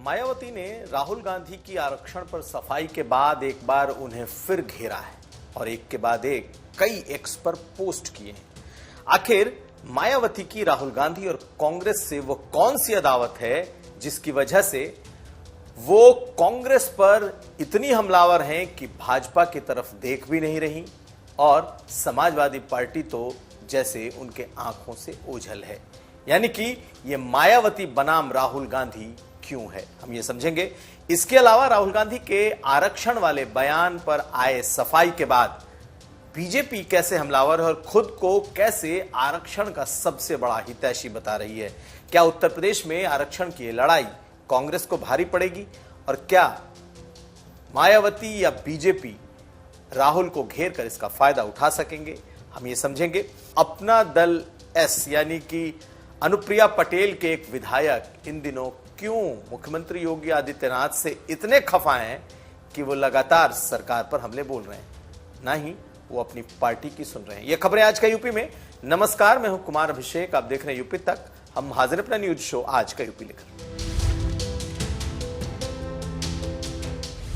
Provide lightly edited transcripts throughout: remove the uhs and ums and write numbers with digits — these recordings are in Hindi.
मायावती ने राहुल गांधी की आरक्षण पर सफाई के बाद एक बार उन्हें फिर घेरा है और एक के बाद एक कई एक्स पर पोस्ट किए हैं। आखिर मायावती की राहुल गांधी और कांग्रेस से वो कौन सी अदावत है जिसकी वजह से वो कांग्रेस पर इतनी हमलावर हैं कि भाजपा की तरफ देख भी नहीं रही और समाजवादी पार्टी तो जैसे उनके आंखों से ओझल है। यानी कि ये मायावती बनाम राहुल गांधी क्यों है, हम ये समझेंगे। इसके अलावा राहुल गांधी के आरक्षण वाले बयान पर आए सफाई के बाद बीजेपी कैसे हमलावर है और खुद को कैसे आरक्षण का सबसे बड़ा हितैषी बता रही है। क्या उत्तर प्रदेश में आरक्षण की लड़ाई कांग्रेस को भारी पड़ेगी और क्या मायावती या बीजेपी राहुल को घेर कर इसका फायदा उठा सकेंगे, हम ये समझेंगे। अपना दल एस यानी कि अनुप्रिया पटेल के एक विधायक इन दिनों क्यों मुख्यमंत्री योगी आदित्यनाथ से इतने खफा हैं कि वो लगातार सरकार पर हमले बोल रहे हैं, ना ही वो अपनी पार्टी की सुन रहे हैं। ये खबरें आज का यूपी में। नमस्कार, मैं हूं कुमार अभिषेक, आप देख रहे हैं यूपी तक। हम हाजिर अपना न्यूज शो आज का यूपी लेकर।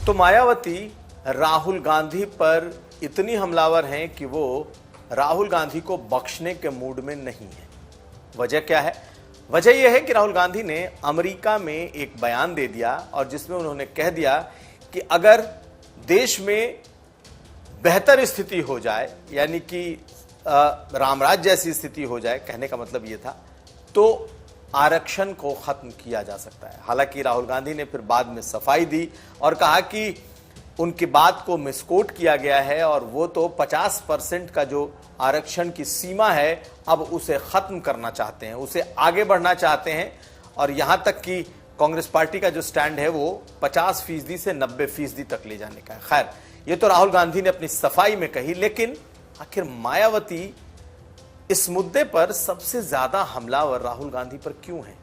तो मायावती राहुल गांधी पर इतनी हमलावर हैं कि वो राहुल गांधी को बख्शने के मूड में नहीं है। वजह क्या है? वजह यह है कि राहुल गांधी ने अमेरिका में एक बयान दे दिया और जिसमें उन्होंने कह दिया कि अगर देश में बेहतर स्थिति हो जाए, यानी कि रामराज जैसी स्थिति हो जाए, कहने का मतलब यह था, तो आरक्षण को खत्म किया जा सकता है। हालांकि राहुल गांधी ने फिर बाद में सफाई दी और कहा कि उनकी बात को मिसकोट किया गया है और वो तो 50% का जो आरक्षण की सीमा है अब उसे खत्म करना चाहते हैं, उसे आगे बढ़ना चाहते हैं। और यहां तक कि कांग्रेस पार्टी का जो स्टैंड है वो 50% से 90% तक ले जाने का है। खैर, ये तो राहुल गांधी ने अपनी सफाई में कही, लेकिन आखिर मायावती इस मुद्दे पर सबसे ज्यादा हमलावर राहुल गांधी पर क्यों है?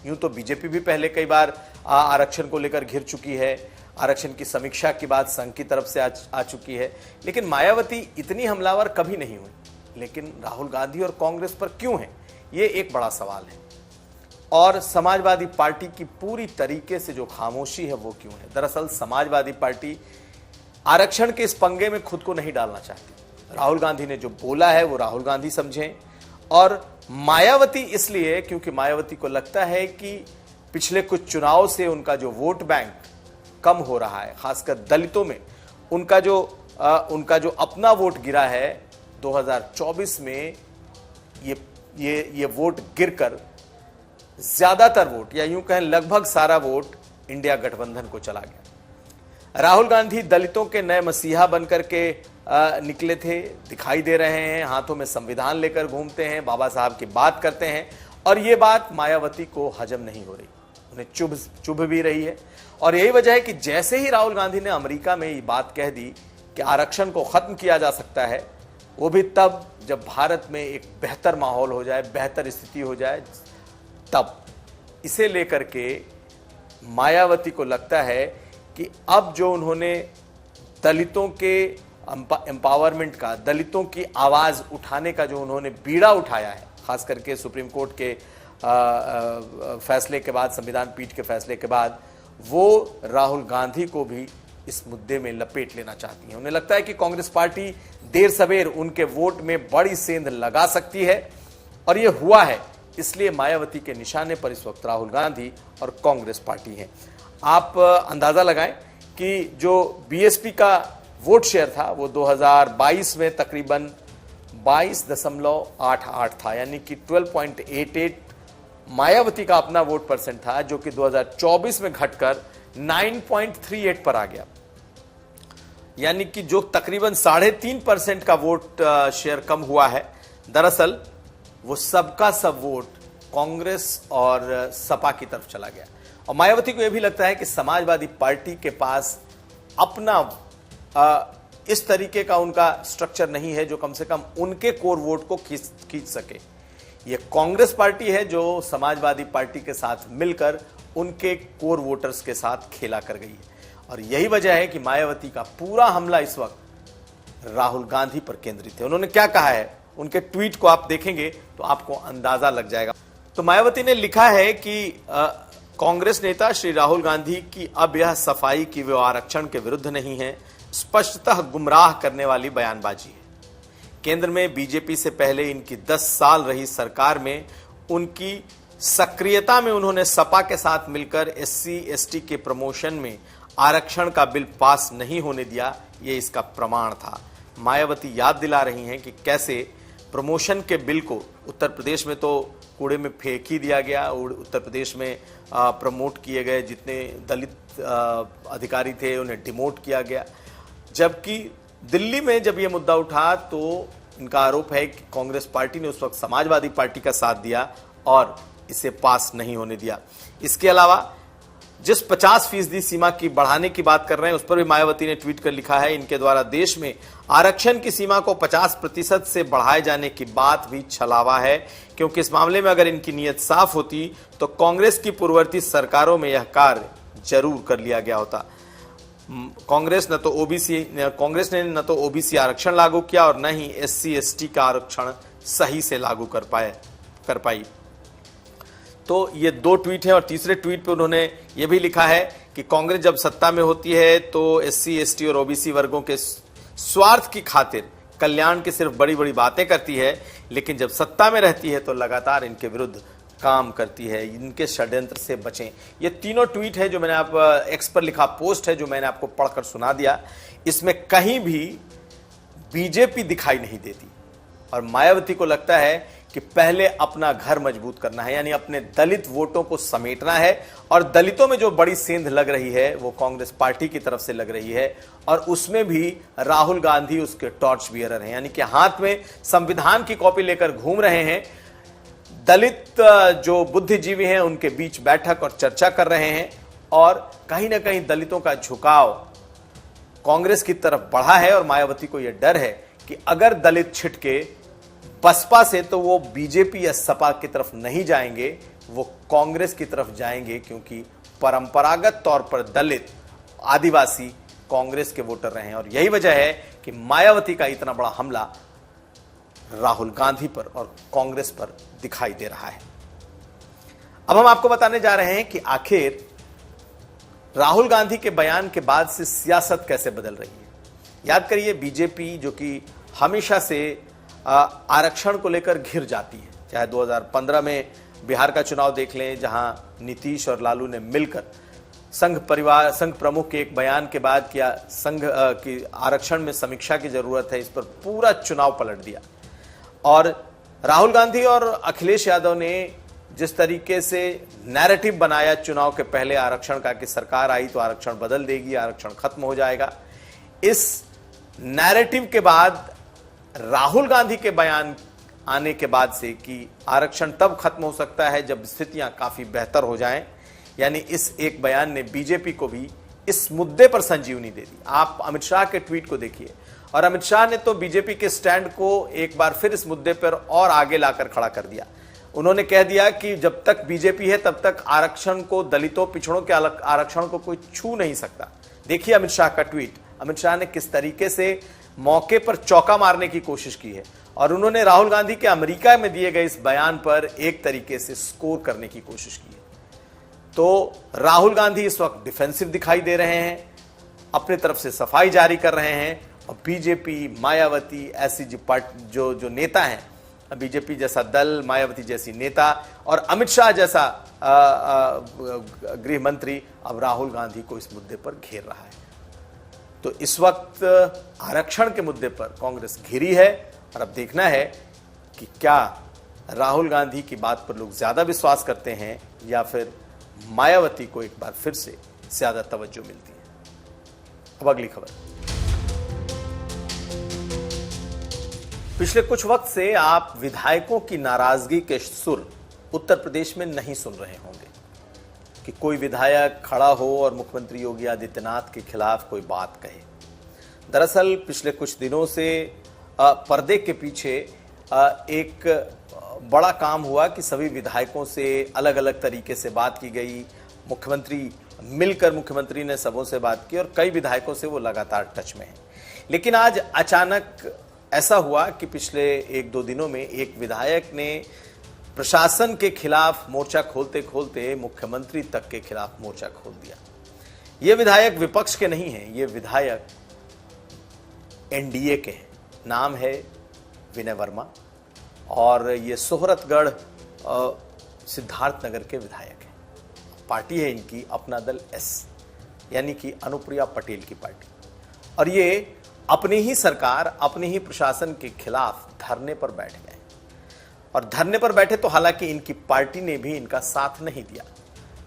यूं तो बीजेपी भी पहले कई बार आरक्षण को लेकर घिर चुकी है, आरक्षण की समीक्षा की बात संघ की तरफ से आ चुकी है, लेकिन मायावती इतनी हमलावर कभी नहीं हुई। लेकिन राहुल गांधी और कांग्रेस पर क्यों है, ये एक बड़ा सवाल है। और समाजवादी पार्टी की पूरी तरीके से जो खामोशी है वो क्यों है? दरअसल समाजवादी पार्टी आरक्षण के इस पंगे में खुद को नहीं डालना चाहती। राहुल गांधी ने जो बोला है वो राहुल गांधी समझें, और मायावती इसलिए क्योंकि मायावती को लगता है कि पिछले कुछ चुनाव से उनका जो वोट बैंक कम हो रहा है, खासकर दलितों में उनका जो अपना वोट गिरा है 2024 में, ये वोट गिरकर ज्यादातर वोट या यूं कहें लगभग सारा वोट इंडिया गठबंधन को चला गया। राहुल गांधी दलितों के नए मसीहा बनकर के निकले थे, दिखाई दे रहे हैं, हाथों में संविधान लेकर घूमते हैं, बाबा साहब की बात करते हैं, और ये बात मायावती को हजम नहीं हो रही, उन्हें चुभ भी रही है। और यही वजह है कि जैसे ही राहुल गांधी ने अमेरिका में ये बात कह दी कि आरक्षण को खत्म किया जा सकता है, वो भी तब जब भारत में एक बेहतर माहौल हो जाए, बेहतर स्थिति हो जाए, तब इसे लेकर के मायावती को लगता है कि अब जो उन्होंने दलितों के एम्पावरमेंट का, दलितों की आवाज उठाने का जो उन्होंने बीड़ा उठाया है, खास करके सुप्रीम कोर्ट के फैसले के बाद, संविधान पीठ के फैसले के बाद, वो राहुल गांधी को भी इस मुद्दे में लपेट लेना चाहती है। उन्हें लगता है कि कांग्रेस पार्टी देर सवेर उनके वोट में बड़ी सेंध लगा सकती है, और ये हुआ है। इसलिए मायावती के निशाने पर इस वक्त राहुल गांधी और कांग्रेस पार्टी है। आप अंदाजा लगाएं कि जो बीएसपी का वोट शेयर था वो 2022 में तकरीबन 22.88 था, यानी कि 12.88 मायावती का अपना वोट परसेंट था, जो कि 2024 में घटकर 9.38 पर आ गया। यानी कि जो तकरीबन 3.5% का वोट शेयर कम हुआ है। दरअसल वो सबका सब वोट कांग्रेस और सपा की तरफ चला गया। और मायावती को यह भी लगता है कि समाजवादी पार्टी के पास अपना इस तरीके का उनका स्ट्रक्चर नहीं है जो कम से कम उनके कोर वोट को खींच सके। यह कांग्रेस पार्टी है जो समाजवादी पार्टी के साथ मिलकर उनके कोर वोटर्स के साथ खेला कर गई है, और यही वजह है कि मायावती का पूरा हमला इस वक्त राहुल गांधी पर केंद्रित है। उन्होंने क्या कहा है, उनके ट्वीट को आप देखेंगे तो आपको अंदाजा लग जाएगा। तो मायावती ने लिखा है कि कांग्रेस नेता श्री राहुल गांधी की अब यह सफाई कि वे आरक्षण के विरुद्ध नहीं है, स्पष्टतः गुमराह करने वाली बयानबाजी है। केंद्र में बीजेपी से पहले इनकी 10 साल रही सरकार में उनकी सक्रियता में उन्होंने सपा के साथ मिलकर एससी एसटी के प्रमोशन में आरक्षण का बिल पास नहीं होने दिया, ये इसका प्रमाण था। मायावती याद दिला रही हैं कि कैसे प्रमोशन के बिल को उत्तर प्रदेश में तो कूड़े में फेंक ही दिया गया। उत्तर प्रदेश में प्रमोट किए गए जितने दलित अधिकारी थे उन्हें डिमोट किया गया, जबकि दिल्ली में जब यह मुद्दा उठा तो इनका आरोप है कि कांग्रेस पार्टी ने उस वक्त समाजवादी पार्टी का साथ दिया और इसे पास नहीं होने दिया। इसके अलावा जिस 50% सीमा की बढ़ाने की बात कर रहे हैं उस पर भी मायावती ने ट्वीट कर लिखा है, इनके द्वारा देश में आरक्षण की सीमा को 50% से बढ़ाए जाने की बात भी छलावा है, क्योंकि इस मामले में अगर इनकी नीयत साफ होती तो कांग्रेस की पूर्ववर्ती सरकारों में यह कार्य जरूर कर लिया गया होता। कांग्रेस ने न तो ओबीसी आरक्षण लागू किया और न ही एससी एसटी का आरक्षण सही से लागू कर पाई। तो ये 2 ट्वीट हैं और तीसरे ट्वीट पे उन्होंने ये भी लिखा है कि कांग्रेस जब सत्ता में होती है तो एससी एसटी और ओबीसी वर्गों के स्वार्थ की खातिर कल्याण की सिर्फ बड़ी बड़ी बातें करती है, लेकिन जब सत्ता में रहती है तो लगातार इनके विरुद्ध काम करती है। इनके षड्यंत्र से बचें। ये तीनों ट्वीट है जो मैंने आप एक्स पर लिखा पोस्ट है जो मैंने आपको पढ़कर सुना दिया। इसमें कहीं भी बीजेपी दिखाई नहीं देती और मायावती को लगता है कि पहले अपना घर मजबूत करना है, यानी अपने दलित वोटों को समेटना है और दलितों में जो बड़ी सेंध लग रही है वो कांग्रेस पार्टी की तरफ से लग रही है और उसमें भी राहुल गांधी उसके टॉर्च बियरर हैं, यानी कि हाथ में संविधान की कॉपी लेकर घूम रहे हैं। दलित जो बुद्धिजीवी हैं उनके बीच बैठक और चर्चा कर रहे हैं और कहीं ना कहीं दलितों का झुकाव कांग्रेस की तरफ बढ़ा है और मायावती को यह डर है कि अगर दलित छिटके बसपा से तो वो बीजेपी या सपा की तरफ नहीं जाएंगे, वो कांग्रेस की तरफ जाएंगे, क्योंकि परंपरागत तौर पर दलित आदिवासी कांग्रेस के वोटर रहे हैं और यही वजह है कि मायावती का इतना बड़ा हमला राहुल गांधी पर और कांग्रेस पर दिखाई दे रहा है। अब हम आपको बताने जा रहे हैं कि आखिर राहुल गांधी के बयान के बाद से सियासत कैसे बदल रही है। याद करिए, बीजेपी जो कि हमेशा से आरक्षण को लेकर घिर जाती है, चाहे 2015 में बिहार का चुनाव देख लें जहां नीतीश और लालू ने मिलकर संघ प्रमुख के एक बयान के बाद किया संघ की आरक्षण में समीक्षा की जरूरत है, इस पर पूरा चुनाव पलट दिया। और राहुल गांधी और अखिलेश यादव ने जिस तरीके से नैरेटिव बनाया चुनाव के पहले आरक्षण का कि सरकार आई तो आरक्षण बदल देगी, आरक्षण खत्म हो जाएगा, इस नैरेटिव के बाद राहुल गांधी के बयान आने के बाद से कि आरक्षण तब खत्म हो सकता है जब स्थितियां काफी बेहतर हो जाएं, यानी इस एक बयान ने बीजेपी को भी इस मुद्दे पर संजीवनी दे दी। आप अमित शाह के ट्वीट को देखिए और अमित शाह ने तो बीजेपी के स्टैंड को एक बार फिर इस मुद्दे पर और आगे लाकर खड़ा कर दिया। उन्होंने कह दिया कि जब तक बीजेपी है तब तक आरक्षण को, दलितों पिछड़ों के आरक्षण को कोई छू नहीं सकता। देखिए अमित शाह का ट्वीट, अमित शाह ने किस तरीके से मौके पर चौका मारने की कोशिश की है और उन्होंने राहुल गांधी के अमेरिका में दिए गए इस बयान पर एक तरीके से स्कोर करने की कोशिश की है। तो राहुल गांधी इस वक्त डिफेंसिव दिखाई दे रहे हैं, अपनी तरफ से सफाई जारी कर रहे हैं और बीजेपी, मायावती ऐसी जो नेता हैं, बीजेपी जैसा दल, मायावती जैसी नेता और अमित शाह जैसा गृह मंत्री अब राहुल गांधी को इस मुद्दे पर घेर रहा है। तो इस वक्त आरक्षण के मुद्दे पर कांग्रेस घिरी है और अब देखना है कि क्या राहुल गांधी की बात पर लोग ज्यादा विश्वास करते हैं या फिर मायावती को एक बार फिर से ज्यादा तवज्जो मिलती है। अब अगली खबर। पिछले कुछ वक्त से आप विधायकों की नाराजगी के सुर उत्तर प्रदेश में नहीं सुन रहे होंगे कि कोई विधायक खड़ा हो और मुख्यमंत्री योगी आदित्यनाथ के खिलाफ कोई बात कहे। दरअसल पिछले कुछ दिनों से पर्दे के पीछे एक बड़ा काम हुआ कि सभी विधायकों से अलग अलग तरीके से बात की गई। मुख्यमंत्री ने सबों से बात की और कई विधायकों से वो लगातार टच में हैं। लेकिन आज अचानक ऐसा हुआ कि पिछले 1-2 दिनों में एक विधायक ने प्रशासन के खिलाफ मोर्चा खोलते खोलते मुख्यमंत्री तक के खिलाफ मोर्चा खोल दिया। ये विधायक विपक्ष के नहीं हैं, ये विधायक एनडीए के हैं। नाम है विनय वर्मा और ये सोहरतगढ़ सिद्धार्थनगर के विधायक हैं। पार्टी है इनकी अपना दल एस, यानी कि अनुप्रिया पटेल की पार्टी। और ये अपनी ही सरकार, अपने ही प्रशासन के खिलाफ धरने पर बैठ गए। और धरने पर बैठे तो हालांकि इनकी पार्टी ने भी इनका साथ नहीं दिया।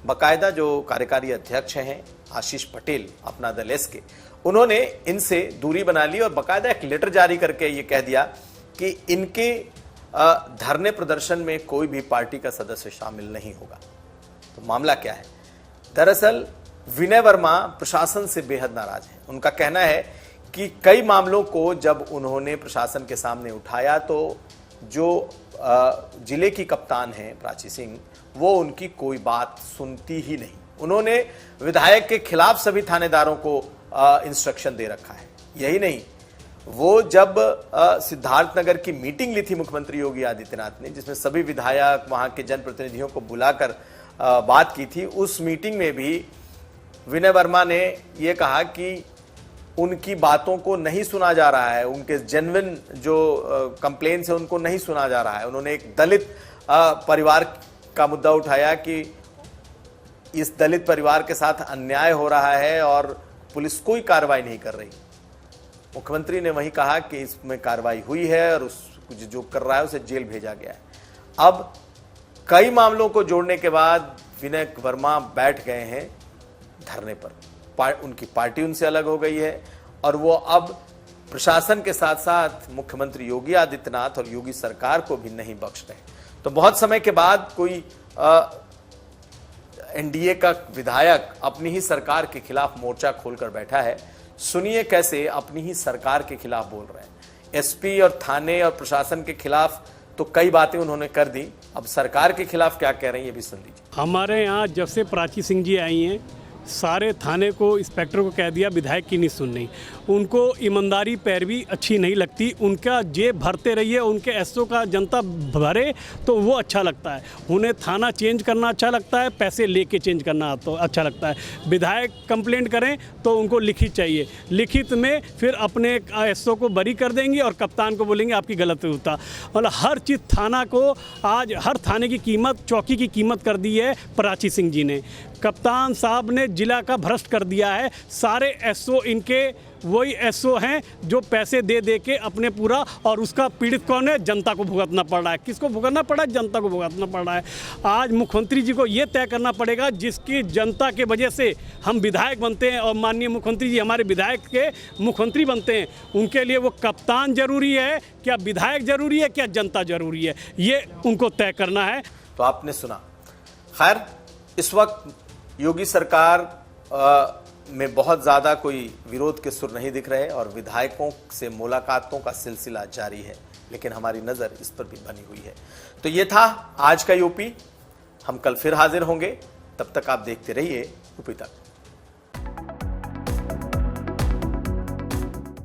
बाकायदा जो कार्यकारी अध्यक्ष हैं आशीष पटेल अपना दल एस के, उन्होंने इनसे दूरी बना ली और बाकायदा एक लेटर जारी करके ये कह दिया कि इनके धरने प्रदर्शन में कोई भी पार्टी का सदस्य शामिल नहीं होगा। तो मामला क्या है? दरअसल विनय वर्मा प्रशासन से बेहद नाराज हैं। उनका कहना है कि कई मामलों को जब उन्होंने प्रशासन के सामने उठाया तो जो जिले की कप्तान हैं प्राची सिंह, वो उनकी कोई बात सुनती ही नहीं। उन्होंने विधायक के खिलाफ सभी थानेदारों को इंस्ट्रक्शन दे रखा है। यही नहीं, वो जब सिद्धार्थनगर की मीटिंग ली थी मुख्यमंत्री योगी आदित्यनाथ ने, जिसमें सभी विधायक वहां के जनप्रतिनिधियों को बुलाकर बात की थी, उस मीटिंग में भी विनय वर्मा ने यह कहा कि उनकी बातों को नहीं सुना जा रहा है, उनके जेन्युइन जो कंप्लेंट्स है उनको नहीं सुना जा रहा है। उन्होंने एक दलित परिवार का मुद्दा उठाया कि इस दलित परिवार के साथ अन्याय हो रहा है और पुलिस कोई कार्रवाई नहीं कर रही। मुख्यमंत्री ने वही कहा कि इसमें कार्रवाई हुई है और उस जो कर रहा है उसे जेल भेजा गया है। अब कई मामलों को जोड़ने के बाद विनय वर्मा बैठ गए हैं धरने पर। उनकी पार्टी उनसे अलग हो गई है और वो अब प्रशासन के साथ साथ मुख्यमंत्री योगी आदित्यनाथ और योगी सरकार को भी नहीं बख्श रहे। तो बहुत समय के बाद कोई एनडीए का विधायक अपनी ही सरकार के खिलाफ मोर्चा खोलकर बैठा है। सुनिए कैसे अपनी ही सरकार के खिलाफ बोल रहे हैं। एसपी और थाने और प्रशासन के खिलाफ तो कई बातें उन्होंने कर दी, अब सरकार के खिलाफ क्या कह रहे हैं ये भी सुन लीजिए। हमारे यहाँ जब से प्राची सिंह जी आई हैं, सारे थाने को, इंस्पेक्टर को कह दिया विधायक की नहीं सुननी। उनको ईमानदारी पैरवी अच्छी नहीं लगती। उनका जेब भरते रहिए, उनके एसओ का जनता भरे तो वो अच्छा लगता है। उन्हें थाना चेंज करना अच्छा लगता है, पैसे लेके चेंज करना तो अच्छा लगता है। विधायक कंप्लेंट करें तो उनको लिखित चाहिए, लिखित में फिर अपने एसओ को बरी कर देंगे और कप्तान को बोलेंगे आपकी गलती होता। मतलब हर चीज़ थाना को, आज हर थाने की कीमत, चौकी की कीमत कर दी है प्राची सिंह जी ने। कप्तान साहब ने जिला का भ्रष्ट कर दिया है। सारे एसओ इनके वही एसओ हैं जो पैसे दे दे के अपने पूरा, और उसका पीड़ित कौन है? जनता को भुगतना पड़ रहा है। किसको भुगतना पड़ रहा है? जनता को भुगतना पड़ रहा है। आज मुख्यमंत्री जी को ये तय करना पड़ेगा, जिसकी जनता के वजह से हम विधायक बनते हैं और माननीय मुख्यमंत्री जी हमारे विधायक के मुख्यमंत्री बनते हैं, उनके लिए वो कप्तान जरूरी है, क्या विधायक जरूरी है, क्या जनता जरूरी है, ये उनको तय करना है। तो आपने सुना। खैर, इस वक्त योगी सरकार में बहुत ज़्यादा कोई विरोध के सुर नहीं दिख रहे और विधायकों से मुलाकातों का सिलसिला जारी है, लेकिन हमारी नज़र इस पर भी बनी हुई है। तो ये था आज का यूपी। हम कल फिर हाजिर होंगे, तब तक आप देखते रहिए यूपी तक।